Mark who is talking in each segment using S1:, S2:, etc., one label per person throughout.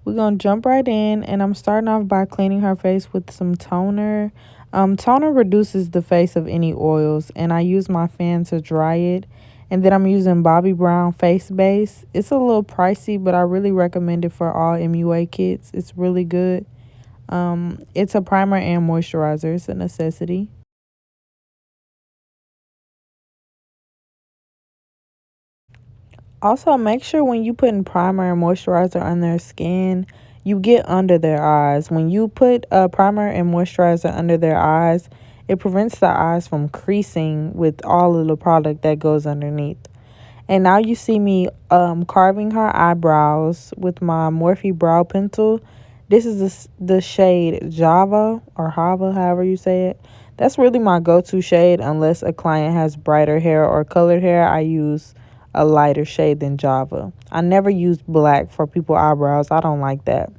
S1: We're going to jump right in, and I'm starting off by cleaning her face with some toner. Toner reduces the face of any oils, and I use my fan to dry it. And then I'm using Bobbi Brown face base. It's a little pricey, but I really recommend it for all MUA kits. It's really good. It's a primer and moisturizer. It's a necessity. Also, make sure when you putting primer and moisturizer on their skin, you get under their eyes. When you put a primer and moisturizer under their eyes, it prevents the eyes from creasing with all of the product that goes underneath. And now you see me carving her eyebrows with my Morphe brow pencil. This is the shade Java or Hava, however you say it. That's really my go-to shade unless a client has brighter hair or colored hair. I use a lighter shade than Java. I never use black for people eyebrows. I don't like that.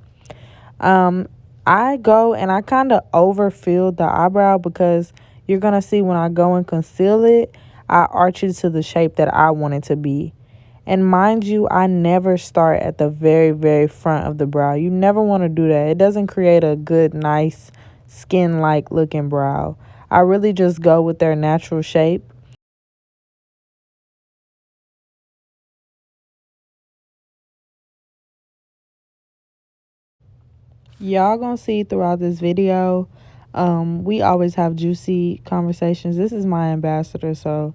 S1: Um, I go and I kind of overfill the eyebrow because you're going to see when I go and conceal it, I arch it to the shape that I want it to be. And mind you, I never start at the very, very front of the brow. You never want to do that. It doesn't create a good, nice, skin-like looking brow. I really just go with their natural shape. Y'all gonna see throughout this video, we always have juicy conversations. This is my ambassador, so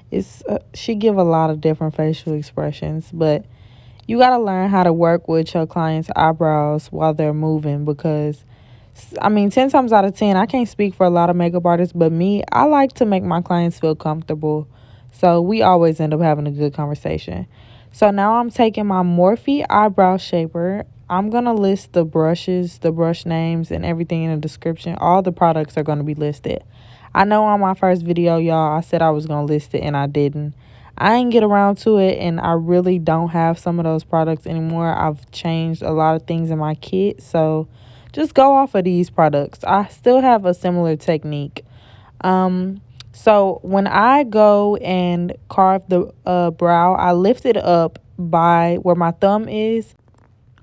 S1: it's she give a lot of different facial expressions, but you got to learn how to work with your clients' eyebrows while they're moving because I mean 10 times out of 10 I can't speak for a lot of makeup artists, but me, I like to make my clients feel comfortable, so we always end up having a good conversation. So now I'm taking my Morphe eyebrow shaper. I'm going to list the brushes, the brush names, and everything in the description. All the products are going to be listed. I know on my first video, y'all, I said I was going to list it and I didn't. I ain't get around to it, and I really don't have some of those products anymore. I've changed a lot of things in my kit, so just go off of these products. I still have a similar technique. Um, so when I go and carve the brow, I lift it up by where my thumb is,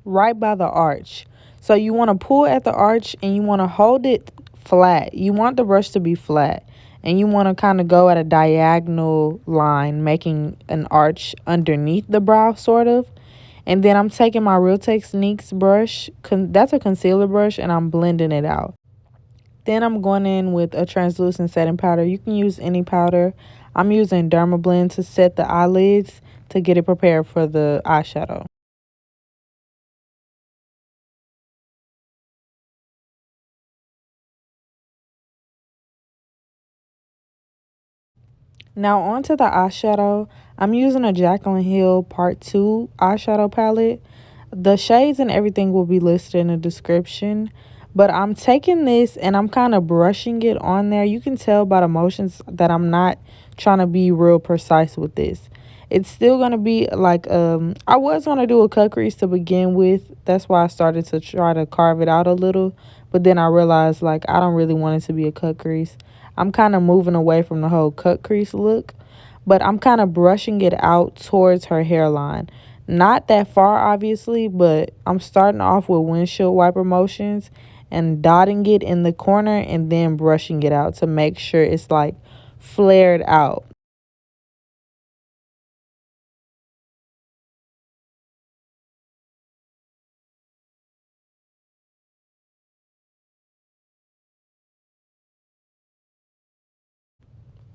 S1: right by the arch. So you want to pull at the arch and you want to hold it flat. You want the brush to be flat. And you want to kind of go at a diagonal line, making an arch underneath the brow, sort of. And then I'm taking my Real Techniques brush. That's a concealer brush, and I'm blending it out. Then I'm going in with a translucent setting powder. You can use any powder. I'm using Dermablend to set the eyelids to get it prepared for the eyeshadow. Now onto the eyeshadow. I'm using a Jaclyn Hill Part 2 eyeshadow palette. The shades and everything will be listed in the description. But I'm taking this and I'm kind of brushing it on there. You can tell by the motions that I'm not trying to be real precise with this. It's still going to be like, I was going to do a cut crease to begin with. That's why I started to try to carve it out a little. But then I realized, like, I don't really want it to be a cut crease. I'm kind of moving away from the whole cut crease look, but I'm kind of brushing it out towards her hairline. Not that far, obviously, but I'm starting off with windshield wiper motions and dotting it in the corner and then brushing it out to make sure it's like flared out.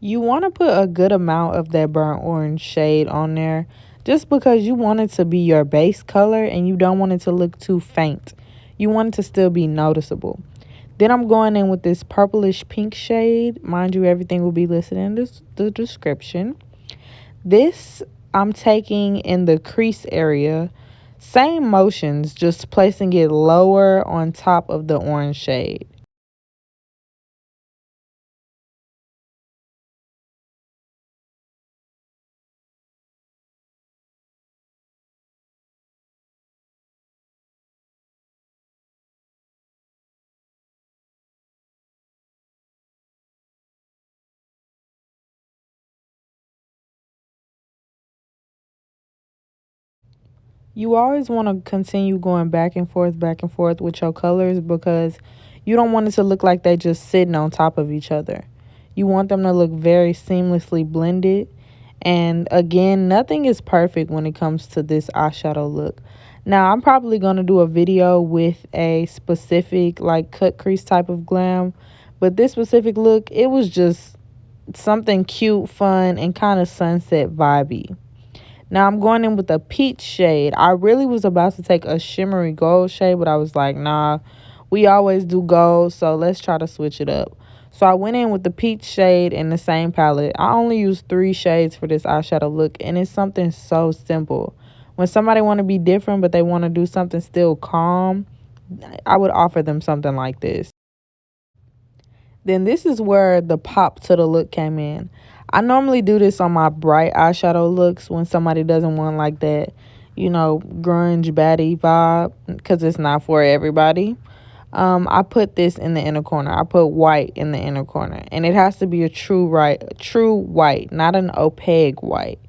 S1: You want to put a good amount of that burnt orange shade on there just because you want it to be your base color and you don't want it to look too faint. You want it to still be noticeable. Then I'm going in with this purplish pink shade. Mind you, everything will be listed in the description. This I'm taking in the crease area. Same motions, just placing it lower on top of the orange shade. You always want to continue going back and forth with your colors because you don't want it to look like they just sitting on top of each other. You want them to look very seamlessly blended. And again, nothing is perfect when it comes to this eyeshadow look. Now, I'm probably going to do a video with a specific like cut crease type of glam. But this specific look, it was just something cute, fun, and kind of sunset vibey. Now I'm going in with a peach shade. I really was about to take a shimmery gold shade, but I was like, nah, we always do gold, so let's try to switch it up. So I went in with the peach shade in the same palette. I only used 3 shades for this eyeshadow look, and it's something so simple. When somebody want to be different, but they want to do something still calm, I would offer them something like this. Then this is where the pop to the look came in. I normally do this on my bright eyeshadow looks when somebody doesn't want like that, grunge baddie vibe, because it's not for everybody. I put this in the inner corner. I put white in the inner corner, and it has to be a true white, not an opaque white.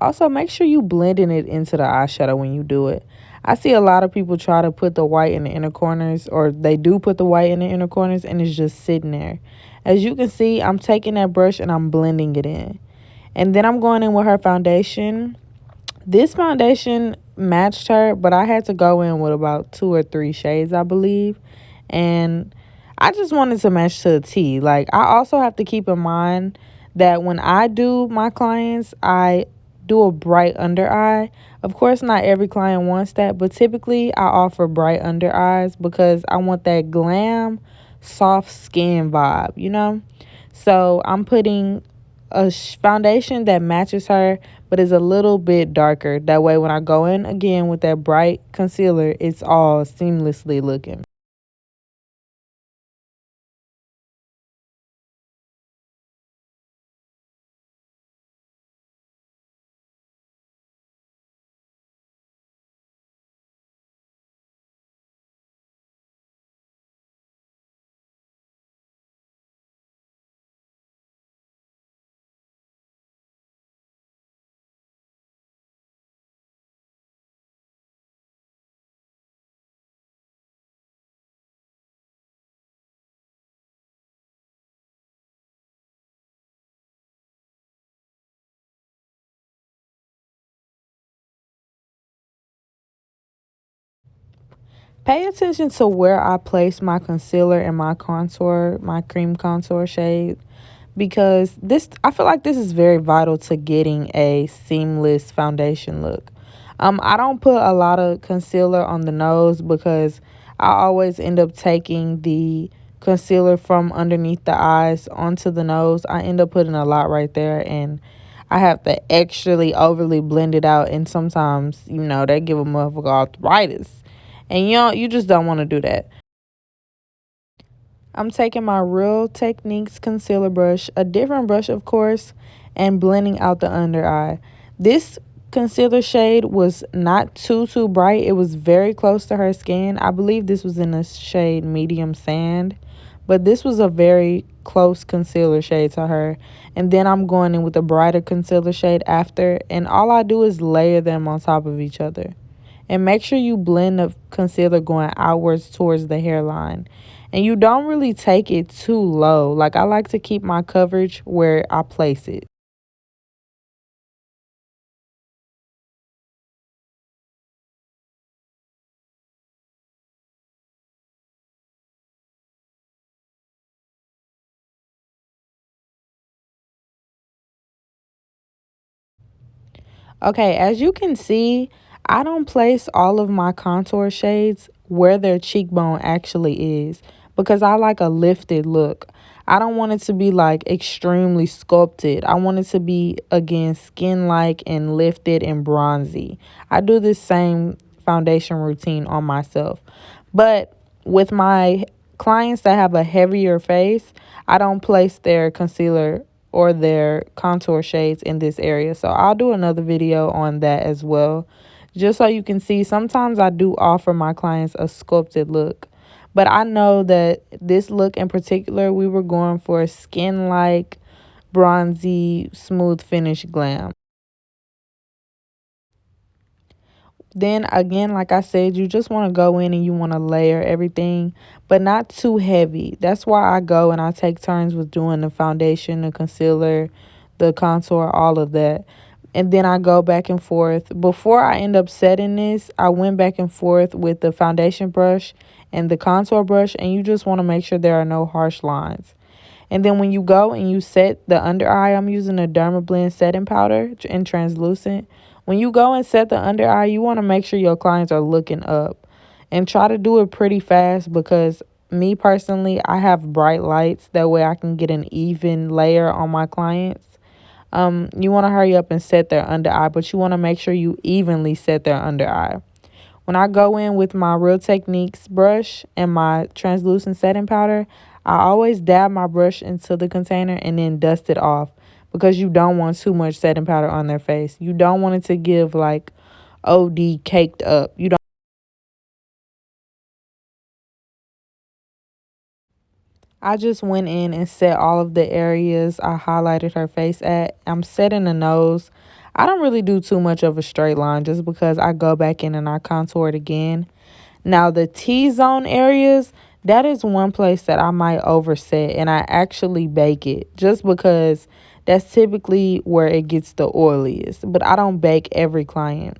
S1: Also, make sure you blending it into the eyeshadow when you do it. I see a lot of people try to put the white in the inner corners, or they do put the white in the inner corners, and it's just sitting there. As you can see, I'm taking that brush and I'm blending it in. And then I'm going in with her foundation. This foundation matched her, but I had to go in with about 2 or 3 shades, I believe. And I just wanted to match to a T. Like, I also have to keep in mind that when I do my clients, I do a bright under eye. Of course, not every client wants that, but typically I offer bright under eyes because I want that glam, soft skin vibe. So I'm putting a foundation that matches her but is a little bit darker. That way when I go in again with that bright concealer, it's all seamlessly looking. Pay attention to where I place my concealer and my contour, my cream contour shade, because I feel like this is very vital to getting a seamless foundation look. I don't put a lot of concealer on the nose because I always end up taking the concealer from underneath the eyes onto the nose. I end up putting a lot right there, and I have to extrally overly blend it out, and sometimes, they give a motherfucker arthritis. And you just don't want to do that. I'm taking my Real Techniques concealer brush, a different brush of course, and blending out the under eye. This concealer shade was not too bright. It was very close to her skin. I believe this was in the shade medium sand, but this was a very close concealer shade to her. And then I'm going in with a brighter concealer shade after, and all I do is layer them on top of each other. And make sure you blend the concealer going outwards towards the hairline. And you don't really take it too low. Like, I like to keep my coverage where I place it. Okay, as you can see, I don't place all of my contour shades where their cheekbone actually is because I like a lifted look. I don't want it to be like extremely sculpted. I want it to be, again, skin-like and lifted and bronzy. I do this same foundation routine on myself. But with my clients that have a heavier face, I don't place their concealer or their contour shades in this area. So I'll do another video on that as well. Just so you can see, sometimes I do offer my clients a sculpted look. But I know that this look in particular, we were going for a skin-like, bronzy, smooth finish glam. Then again, like I said, you just want to go in and you want to layer everything, but not too heavy. That's why I go and I take turns with doing the foundation, the concealer, the contour, all of that. And then I go back and forth. Before I end up setting this, I went back and forth with the foundation brush and the contour brush, and you just want to make sure there are no harsh lines. And then when you go and you set the under eye, I'm using a Dermablend setting powder in translucent. When you go and set the under eye, you want to make sure your clients are looking up. And try to do it pretty fast because me personally, I have bright lights. That way I can get an even layer on my clients. You want to hurry up and set their under eye, but you want to make sure you evenly set their under eye. When I go in with my Real Techniques brush and my translucent setting powder, I always dab my brush into the container and then dust it off because you don't want too much setting powder on their face. You don't want it to give like OD caked up. You don't. I just went in and set all of the areas I highlighted her face at. I'm setting the nose. I don't really do too much of a straight line just because I go back in and I contour it again. Now the T-zone areas, that is one place that I might overset and I actually bake it just because that's typically where it gets the oiliest. But I don't bake every client.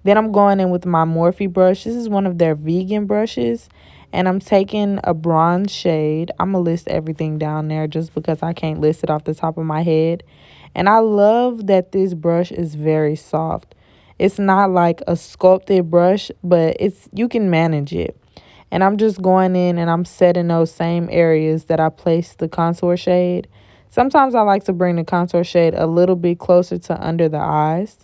S1: Then I'm going in with my Morphe brush. This is one of their vegan brushes. And I'm taking a bronze shade. I'm going to list everything down there just because I can't list it off the top of my head. And I love that this brush is very soft. It's not like a sculpted brush, but you can manage it. And I'm just going in and I'm setting those same areas that I placed the contour shade. Sometimes I like to bring the contour shade a little bit closer to under the eyes.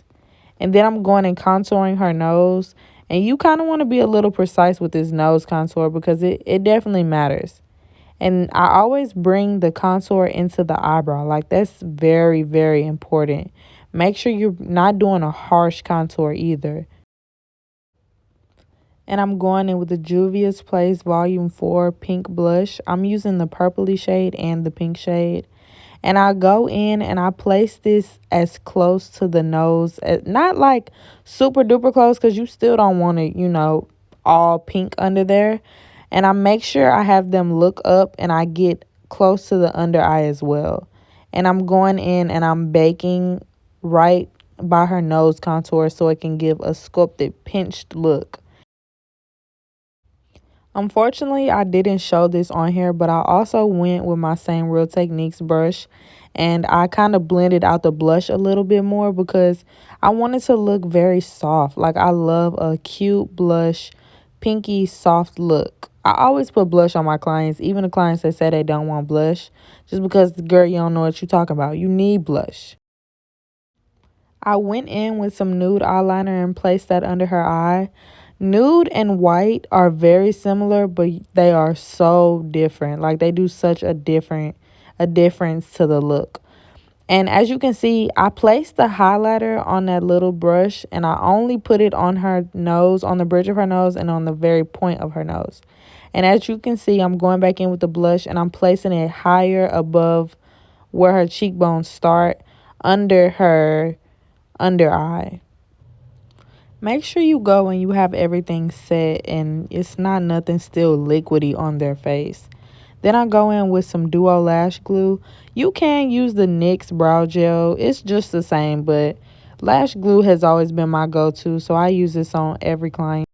S1: And then I'm going and contouring her nose. And you kind of want to be a little precise with this nose contour because it definitely matters. And I always bring the contour into the eyebrow. Like that's very, very important. Make sure you're not doing a harsh contour either. And I'm going in with the Juvias Place Volume 4 Pink Blush. I'm using the purpley shade and the pink shade. And I go in and I place this as close to the nose. Not like super duper close because you still don't want it, all pink under there. And I make sure I have them look up and I get close to the under eye as well. And I'm going in and I'm baking right by her nose contour so it can give a sculpted, pinched look. Unfortunately, I didn't show this on here, but I also went with my same Real Techniques brush and I kind of blended out the blush a little bit more because I wanted to look very soft. Like I love a cute blush, pinky soft look. I always put blush on my clients, even the clients that say they don't want blush, just because, girl, you don't know what you're talking about. You need blush. I went in with some nude eyeliner and placed that under her eye. Nude and white are very similar, but they are so different. Like they do such a difference to the look. And as you can see, I placed the highlighter on that little brush and I only put it on her nose, on the bridge of her nose and on the very point of her nose. And as you can see, I'm going back in with the blush and I'm placing it higher above where her cheekbones start under her under eye. Make sure you go and you have everything set and it's not nothing still liquidy on their face. Then I go in with some Duo Lash Glue. You can use the NYX Brow Gel. It's just the same, but Lash Glue has always been my go-to, so I use this on every client.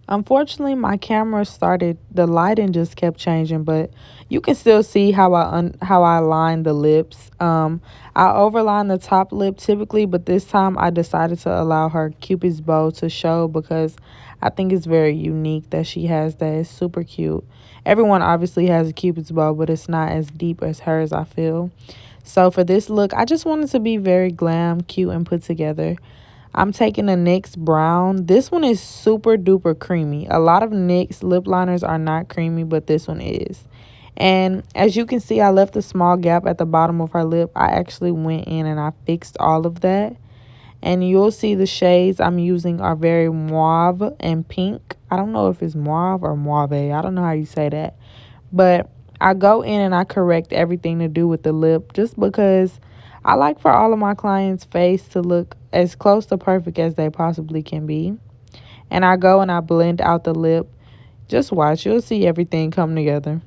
S1: Unfortunately, my camera started, the lighting just kept changing, but you can still see how I line the lips. I overline the top lip typically, but this time I decided to allow her Cupid's bow to show because I think it's very unique that she has that. It's super cute. Everyone obviously has a Cupid's bow, but it's not as deep as hers, I feel. So for this look, I just wanted to be very glam, cute, and put together. I'm taking a NYX brown. This one is super duper creamy. A lot of NYX lip liners are not creamy, but this one is. And as you can see, I left a small gap at the bottom of her lip. I actually went in and I fixed all of that. And you'll see the shades I'm using are very mauve and pink. I don't know if it's mauve or mauve. I don't know how you say that. But I go in and I correct everything to do with the lip just because I like for all of my clients' face to look as close to perfect as they possibly can be. And I go and I blend out the lip. Just watch, you'll see everything come together.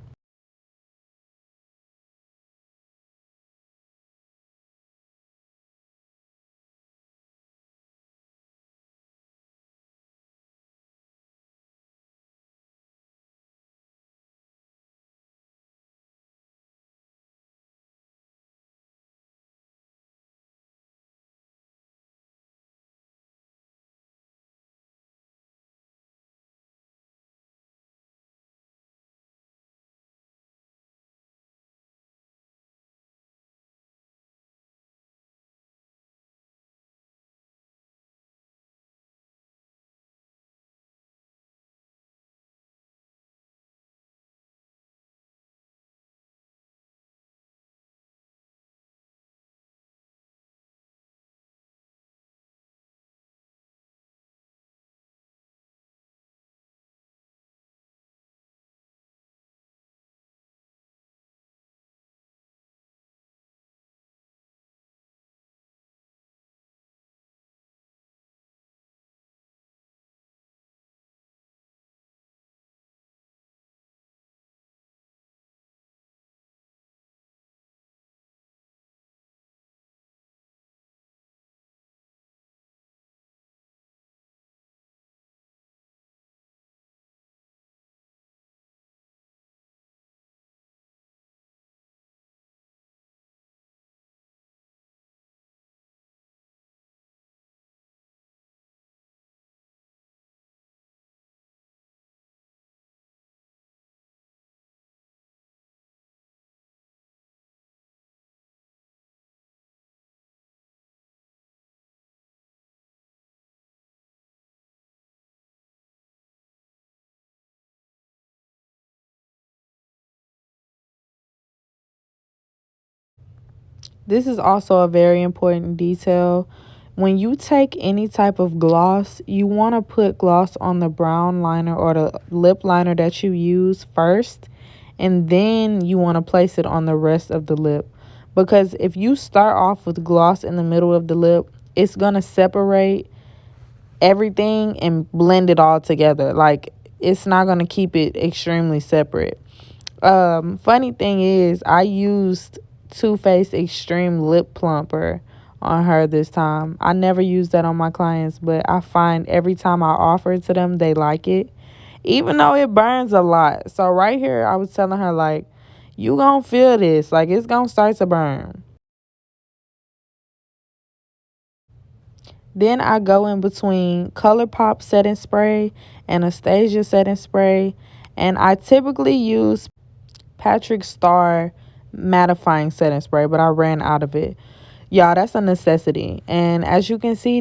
S1: This is also a very important detail. When you take any type of gloss, you want to put gloss on the brown liner or the lip liner that you use first, and then you want to place it on the rest of the lip. Because if you start off with gloss in the middle of the lip, it's going to separate everything and blend it all together. Like, it's not going to keep it extremely separate. Funny thing is, I used Too Faced Extreme Lip Plumper on her this time. I never use that on my clients, but I find every time I offer it to them, they like it, even though it burns a lot. So right here, I was telling her, like, you gonna feel this, like, it's gonna start to burn. Then I go in between ColourPop setting spray, Anastasia setting spray, and I typically use Patrick Star mattifying setting spray, but I ran out of it. Y'all, that's a necessity. And as you can see,